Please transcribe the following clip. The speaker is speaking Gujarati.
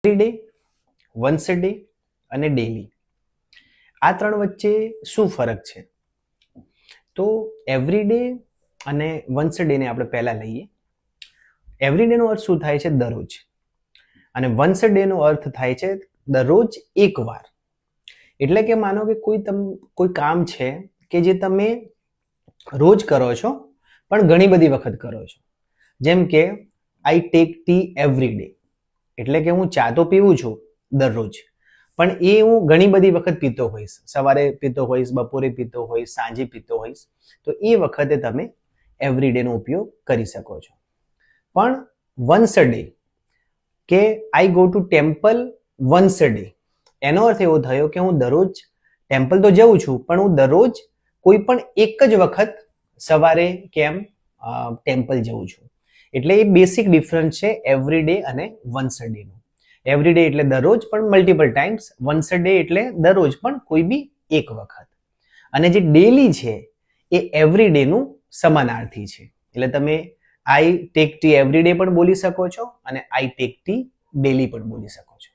એવરીડે, વન્સ અ ડે અને ડેલી, આ ત્રણ વચ્ચે શું ફરક છે? તો એવરીડે અને વન્સ અ ડે ને આપણે પહેલા લઈએ. એવરીડે નો અર્થ શું થાય છે? દરરોજ. અને વન્સ અ ડે નો અર્થ થાય છે દરરોજ એકવાર. એટલે કે માનો કે કોઈ કામ છે કે જે તમે રોજ કરો છો પણ ઘણી બધી વખત કરો છો. જેમ કે I take T every day, એટલે કે હું ચા તો પીવું છું દરરોજ, પણ એ હું ઘણી બધી વખત પીતો હોઈશ. સવારે પીતો હોઈશ, બપોરે પીતો હોઈશ, સાંજે પીતો હોઈશ. તો એ વખતે તમે એવરી ડે નો ઉપયોગ કરી શકો છો. પણ વન્સ અ ડે, કે I go to temple once a day, એનો અર્થ એવો થયો કે હું દરરોજ ટેમ્પલ તો જઉં છું પણ હું દરરોજ કોઈ પણ એક જ વખત સવારે કેમ ટેમ્પલ જઉં છું. એટલે એ બેસિક ડિફરન્સ છે એવરી ડે અને વન્સ અ ડે નો. એવરી ડે એટલે દરરોજ પણ multiple times, once a day એટલે દરરોજ પણ કોઈ બી એક વખત. અને જે ડેલી છે એ એવરી ડે નું સમાનાર્થી છે. એટલે તમે I take T every day પણ બોલી શકો છો અને આઈ ટેક ટી ડેલી પણ બોલી શકો છો.